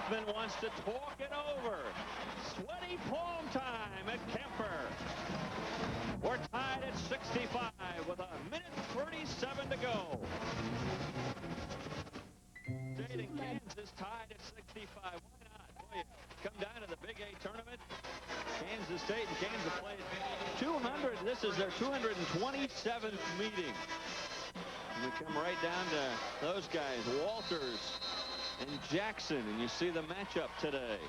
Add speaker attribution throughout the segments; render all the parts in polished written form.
Speaker 1: Hoffman wants to talk it over. Sweaty palm time at Kemper. We're tied at 65 with 1:37 to go. State and Kansas tied at 65. Why not? Boy, come down to the Big 8 tournament. Kansas State and Kansas played 200. This is their 227th meeting. And we come right down to those guys, Walters and Jackson, and you see the matchup today.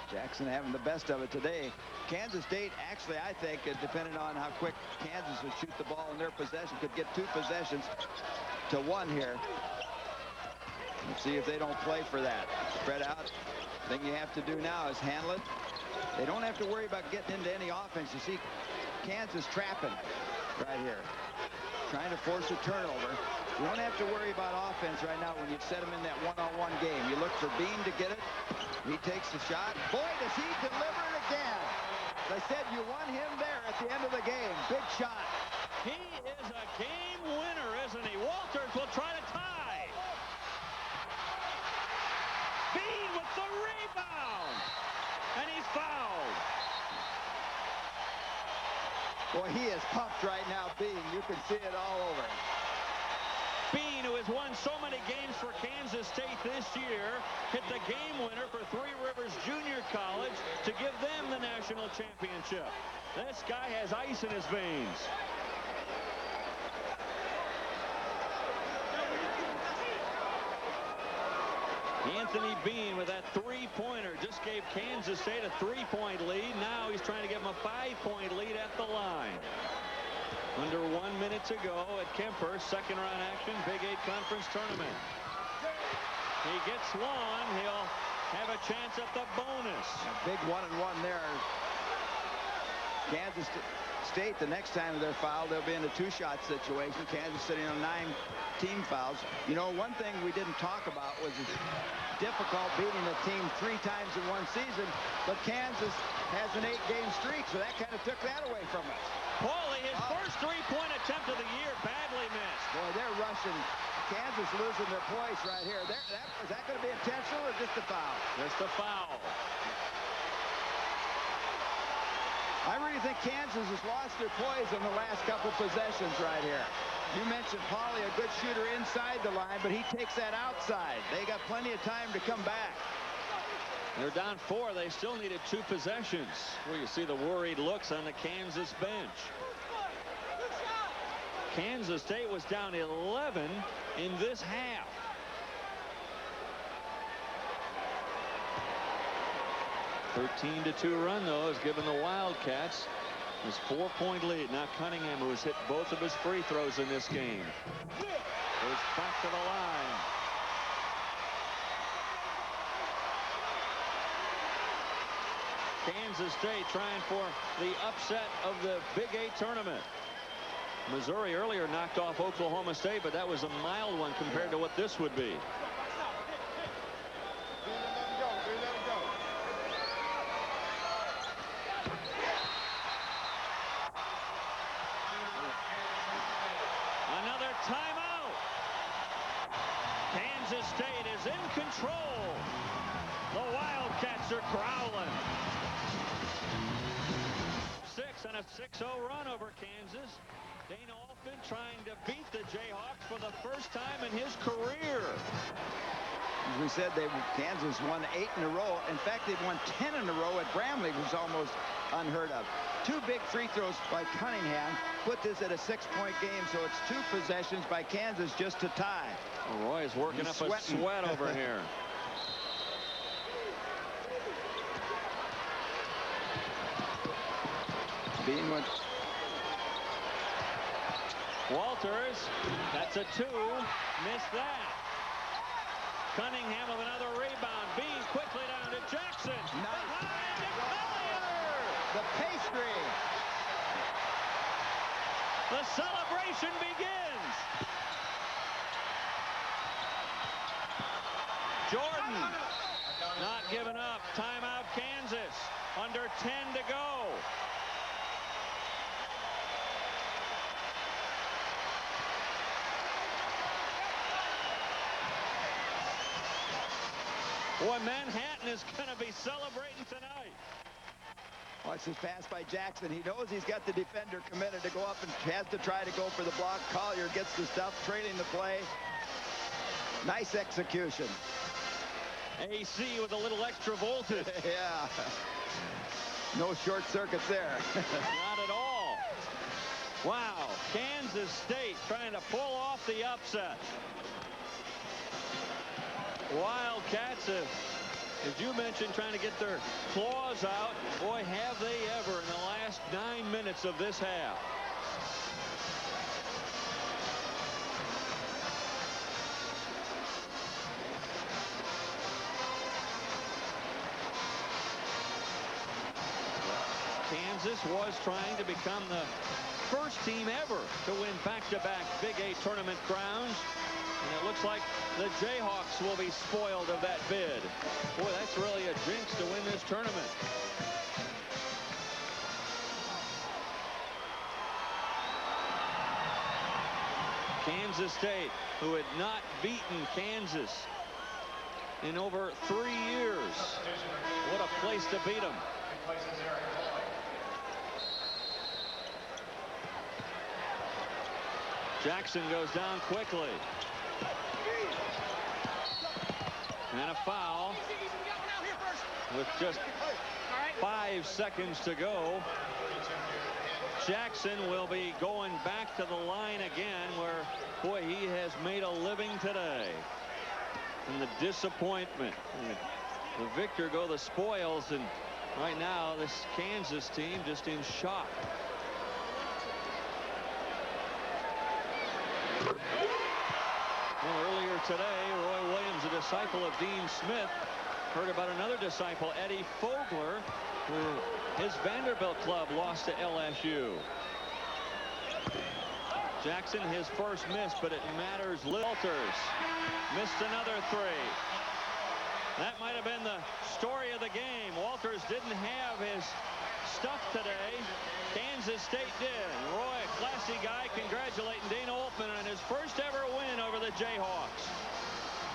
Speaker 2: Jackson having the best of it today. Kansas State, actually, I think, depending on how quick Kansas would shoot the ball in their possession, could get 2 possessions to 1 here. Let's see if they don't play for that. Spread out. The thing you have to do now is handle it. They don't have to worry about getting into any offense. You see Kansas trapping right here, trying to force a turnover. You don't have to worry about offense right now when you set them in that one-on-one game. You look for Bean to get it. He takes the shot. Boy, does he deliver it again. As I said, you want him there at the end of the game. Big shot.
Speaker 1: He is a game winner, isn't he? Walters will try to tie. Bean with the rebound. And he's fouled.
Speaker 2: Boy, he is pumped right now, Bean. You can see it all over.
Speaker 1: Bean, who has won so many games for Kansas State this year, hit the game winner for Three Rivers Junior College to give them the national championship. This guy has ice in his veins. Anthony Bean with that three-pointer just gave Kansas State a 3-point lead. Now he's trying to give them a 5-point lead at the line. Under 1 minute to go at Kemper, second round action, Big 8 Conference Tournament. He gets one. He'll have a chance at the bonus.
Speaker 2: A big 1-and-1 there. Kansas State, the next time they're fouled, they'll be in a 2-shot situation. Kansas sitting on 9 team fouls. You know, one thing we didn't talk about was it's difficult beating a team 3 times in one season, but Kansas has an 8-game streak, so that kind of took that away from us.
Speaker 1: Paulie, his first 3-point attempt of the year, badly missed.
Speaker 2: Boy, they're rushing. Kansas losing their poise right here. Is that going to be intentional or just a foul?
Speaker 1: Just a foul.
Speaker 2: I really think Kansas has lost their poise in the last couple possessions right here. You mentioned Paulie, a good shooter inside the line, but he takes that outside. They got plenty of time to come back.
Speaker 1: They're down 4. They still needed 2 possessions. Well, you see the worried looks on the Kansas bench. Kansas State was down 11 in this half. A 13-2 run, though, has given the Wildcats this 4-point lead. Now Cunningham, who has hit both of his free throws in this game, goes back to the line. Kansas State trying for the upset of the Big 8 tournament. Missouri earlier knocked off Oklahoma State, but that was a mild one compared to what this would be. Another timeout. Kansas State is in control. The Wildcats are growling. 6 and a 6-0 run over Kansas. Dana Altman trying to beat the Jayhawks for the first time in his career.
Speaker 2: As we said, Kansas won 8 in a row. In fact, they've won 10 in a row at Bramley, which is almost unheard of. 2 big free throws by Cunningham put this at a 6-point game, so it's 2 possessions by Kansas just to tie.
Speaker 1: Well, Roy is working up a sweat over here.
Speaker 2: Bean went.
Speaker 1: Walters, that's a 2. Missed that. Cunningham with another rebound. Bean quickly down to Jackson.
Speaker 2: Nice.
Speaker 1: Behind to Collier.
Speaker 2: The pastry.
Speaker 1: The celebration begins. Jordan not giving up. Timeout Kansas. Under 10 to go. Boy, Manhattan is going to be celebrating tonight.
Speaker 2: Watch this pass by Jackson. He knows he's got the defender committed to go up and has to try to go for the block. Collier gets the stuff, trailing the play. Nice execution.
Speaker 1: AC with a little extra voltage.
Speaker 2: Yeah. No short circuits there.
Speaker 1: Not at all. Wow. Kansas State trying to pull off the upset. Wildcats, as you mentioned, trying to get their claws out. Boy, have they ever in the last 9 minutes of this half. Kansas was trying to become the first team ever to win back-to-back Big 8 tournament crowns. And it looks like the Jayhawks will be spoiled of that bid. Boy, that's really a jinx to win this tournament. Kansas State, who had not beaten Kansas in over 3 years. What a place to beat them. Jackson goes down quickly. And a foul with just 5 seconds to go. Jackson will be going back to the line again, where, boy, he has made a living today. And the disappointment. The victor go the spoils, and right now this Kansas team just in shock. Well, earlier today, Roy Williams, a disciple of Dean Smith, heard about another disciple, Eddie Fogler, who his Vanderbilt club lost to LSU. Jackson, his first miss, but it matters. Walters missed another 3. That might have been the story of the game. Walters didn't have his stuff today. Kansas State did. Roy, a classy guy, congratulating Dana Altman on his first ever win over the Jayhawks.